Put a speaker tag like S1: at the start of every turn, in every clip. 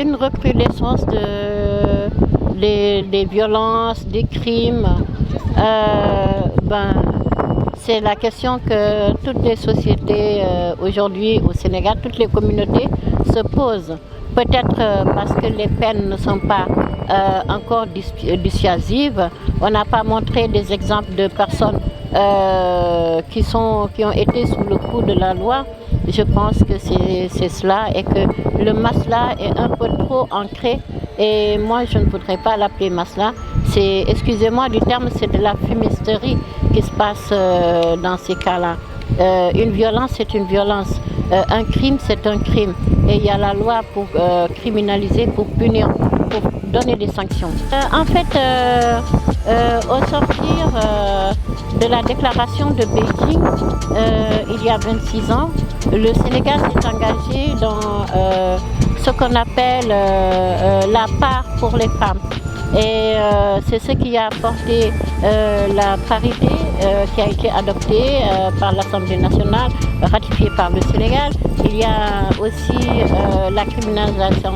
S1: une recrudescence des violences, des crimes. C'est la question que toutes les sociétés aujourd'hui au Sénégal, toutes les communautés se posent. Peut-être parce que les peines ne sont pas encore dissuasives. On n'a pas montré des exemples de personnes qui ont été sous le coup de la loi. Je pense que c'est cela et que le masla est un peu trop ancré. Et moi, je ne voudrais pas l'appeler masla. Excusez-moi du terme, c'est de la fumisterie qui se passe dans ces cas-là. Une violence, c'est une violence. Un crime, c'est un crime. Et il y a la loi pour criminaliser, pour punir, pour donner des sanctions. Au sortir de la déclaration de Beijing, il y a 26 ans, le Sénégal s'est engagé dans ce qu'on appelle la part pour les femmes. Et c'est ce qui a apporté la parité qui a été adoptée par l'Assemblée nationale, ratifiée par le Sénégal. Il y a aussi la criminalisation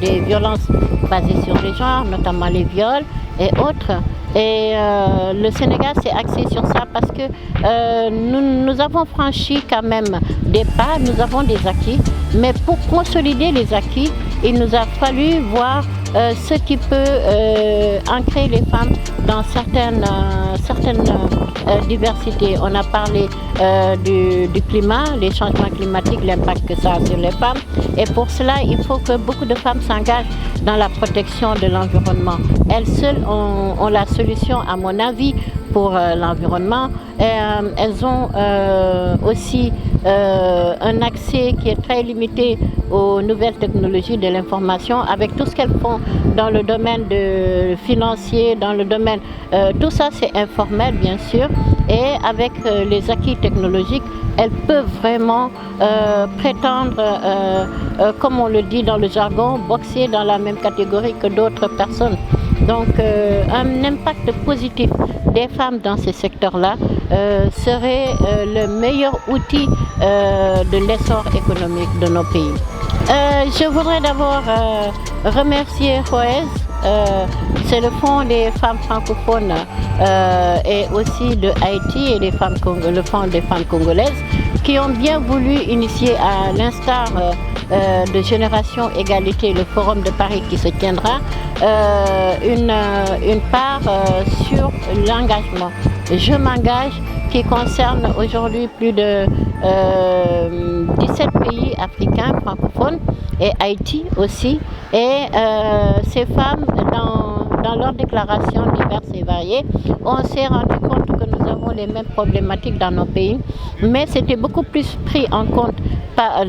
S1: des violences basées sur les genres, notamment les viols et autres. Et le Sénégal s'est axé sur ça parce que nous avons franchi quand même des pas, nous avons des acquis. Mais pour consolider les acquis, il nous a fallu voir ce qui peut ancrer les femmes dans certaines diversités. On a parlé du climat, les changements climatiques, l'impact que ça a sur les femmes. Et pour cela, il faut que beaucoup de femmes s'engagent dans la protection de l'environnement. Elles seules ont la solution, à mon avis, pour l'environnement. Elles ont aussi un accès qui est très limité aux nouvelles technologies de l'information, avec tout ce qu'elles font dans le domaine financier, dans le domaine... tout ça, c'est informel, bien sûr. Et avec les acquis technologiques, elles peuvent vraiment prétendre, comme on le dit dans le jargon, boxer dans la même catégorie que d'autres personnes. Donc un impact positif des femmes dans ces secteurs-là serait le meilleur outil de l'essor économique de nos pays. Je voudrais d'abord remercier FOES, c'est le Fonds des femmes francophones et aussi de Haïti et le Fonds des femmes congolaises qui ont bien voulu initier, à l'instar de Génération Égalité, le Forum de Paris qui se tiendra, une part sur l'engagement. Je m'engage, qui concerne aujourd'hui plus de 17 pays africains francophones et Haïti aussi. Et ces femmes, dans leurs déclarations diverses et variées, on s'est rendu compte que nous avons les mêmes problématiques dans nos pays, mais c'était beaucoup plus pris en compte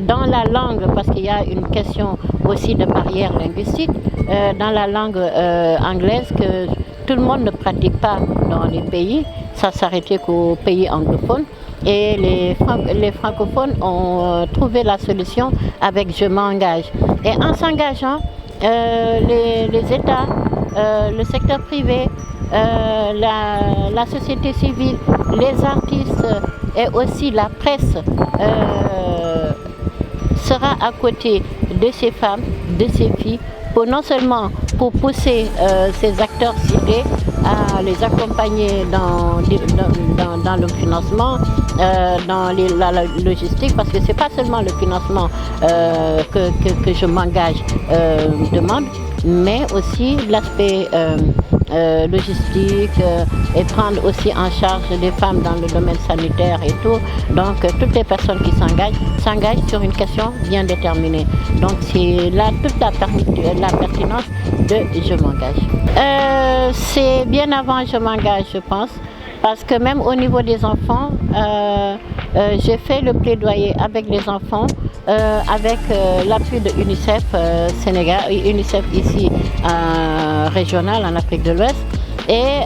S1: dans la langue, parce qu'il y a une question aussi de barrière linguistique, dans la langue anglaise que tout le monde ne pratique pas dans les pays. Ça s'arrêtait qu'aux pays anglophones. Et les francophones ont trouvé la solution avec Je m'engage. Et en s'engageant, les États, le secteur privé, la société civile, les artistes et aussi la presse sera à côté de ces femmes, de ces filles, non seulement pour pousser ces acteurs cités à les accompagner dans le financement, dans la logistique, parce que ce n'est pas seulement le financement que Je m'engage demande, mais aussi l'aspect logistique et prendre aussi en charge les femmes dans le domaine sanitaire et tout. Donc toutes les personnes qui s'engagent sur une question bien déterminée. Donc c'est là toute la pertinence de Je m'engage. C'est bien avant Je m'engage, je pense, parce que même au niveau des enfants, j'ai fait le plaidoyer avec les enfants, avec l'appui de UNICEF Sénégal, UNICEF ici régional en Afrique de l'Ouest. Et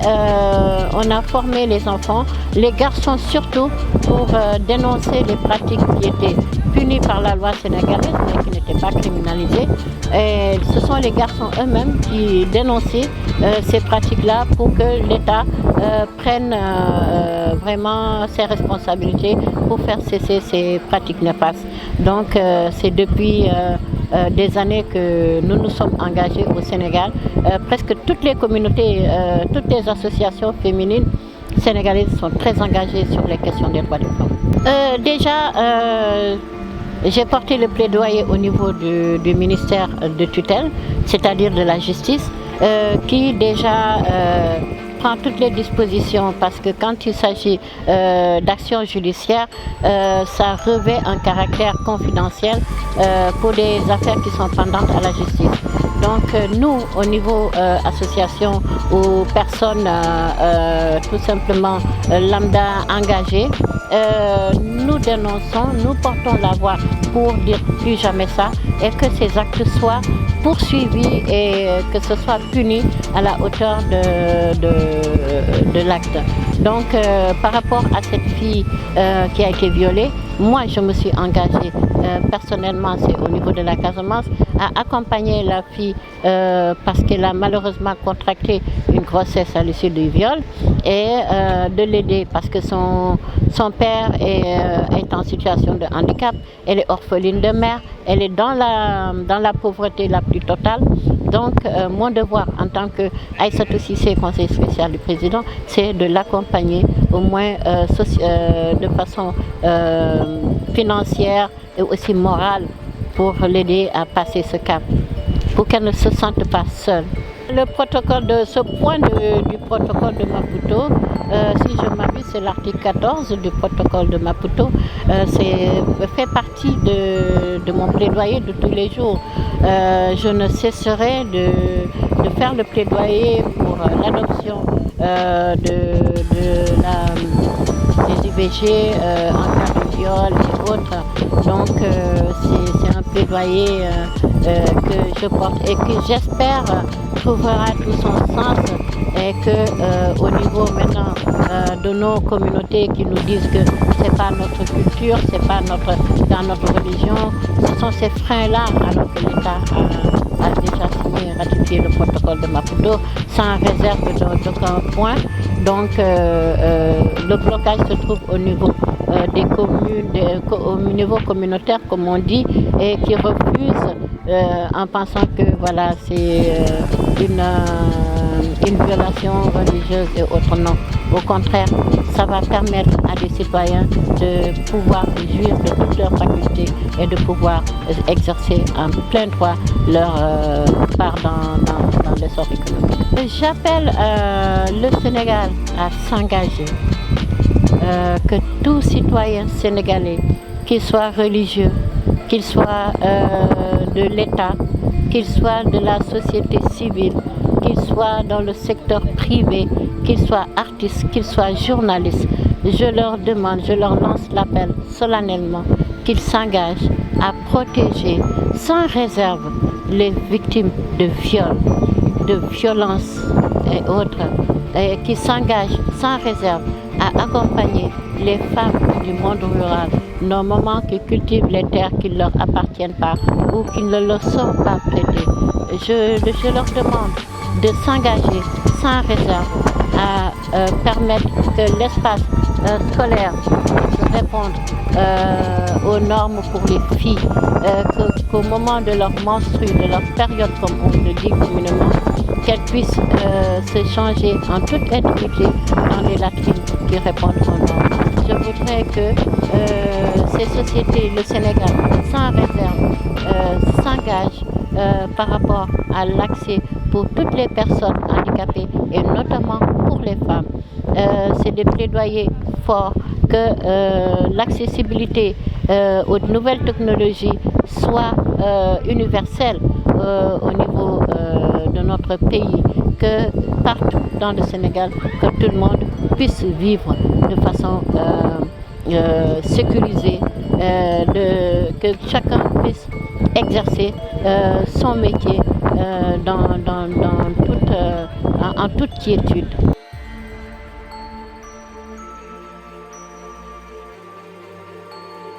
S1: on a formé les enfants, les garçons surtout, pour dénoncer les pratiques qui étaient punies par la loi sénégalaise, mais qui n'étaient pas criminalisées. Et ce sont les garçons eux-mêmes qui dénonçaient ces pratiques-là pour que l'État prenne vraiment ses responsabilités pour faire cesser ces pratiques néfastes. Donc c'est depuis des années que nous nous sommes engagés au Sénégal. Presque toutes les communautés, toutes les associations féminines sénégalaises sont très engagées sur les questions des droits des femmes. J'ai porté le plaidoyer au niveau du ministère de tutelle, c'est-à-dire de la justice, qui déjà prend toutes les dispositions parce que quand il s'agit d'actions judiciaires, ça revêt un caractère confidentiel pour des affaires qui sont pendantes à la justice. Donc nous, au niveau association ou personnes tout simplement lambda engagées, nous dénonçons, nous portons la voix pour dire plus jamais ça et que ces actes soient poursuivis et que ce soit puni à la hauteur de l'acte. Donc par rapport à cette fille qui a été violée, moi je me suis engagée personnellement, c'est au niveau de la Casamance, à accompagner la fille parce qu'elle a malheureusement contracté une grossesse à l'issue du viol et de l'aider parce que son père est en situation de handicap, elle est orpheline de mère, elle est dans la pauvreté la plus totale. Donc mon devoir en tant que Aïssatou Cissé, conseiller spécial du président, c'est de l'accompagner au moins de façon financière et aussi morale pour l'aider à passer ce cap, pour qu'elle ne se sente pas seule. Le protocole de ce point du protocole de Maputo, si je m'abuse, c'est l'article 14 du protocole de Maputo, fait partie de mon plaidoyer de tous les jours. Je ne cesserai de faire le plaidoyer pour l'adoption des IVG en cas de viol et autres. Donc c'est un plaidoyer que je porte et que j'espère trouvera tout son sens et que au niveau maintenant de nos communautés qui nous disent que c'est pas notre culture, c'est pas dans notre religion, ce sont ces freins-là alors que l'État a déjà signé et ratifié le protocole de Maputo sans réserve d'aucun point. Donc le blocage se trouve au niveau des communes, au niveau communautaire comme on dit, et qui refusent en pensant que voilà c'est une violation religieuse et autres. Non. Au contraire, ça va permettre à des citoyens de pouvoir jouir de toutes leurs facultés et de pouvoir exercer en plein droit leur part dans l'essor économique. J'appelle le Sénégal à s'engager, que tout citoyen sénégalais, qu'il soit religieux, qu'il soit de l'État, qu'il soit de la société civile, qu'il soit dans le secteur privé, qu'il soit artiste, qu'il soit journaliste, je leur demande, je leur lance l'appel solennellement qu'ils s'engagent à protéger sans réserve les victimes de viols, de violences et autres, et qui s'engagent sans réserve à accompagner les femmes du monde rural, nos mamans qui cultivent les terres qui ne leur appartiennent pas ou qui ne leur sont pas prêtées. Je leur demande de s'engager sans réserve à permettre que l'espace scolaire puisse répondre aux normes pour les filles, qu'au moment de leur menstrue, de leur période comme on le dit communément, qu'elles puissent se changer en toute intimité dans des latrines qui répondent aux normes. Je voudrais que ces sociétés, le Sénégal, sans réserve, s'engagent par rapport à l'accès pour toutes les personnes handicapées et notamment pour les femmes. C'est des plaidoyers forts que l'accessibilité aux nouvelles technologies soit universelle au niveau de notre pays, que partout dans le Sénégal, que tout le monde puisse vivre de façon sécurisée, que chacun puisse exercer son métier en toute quiétude.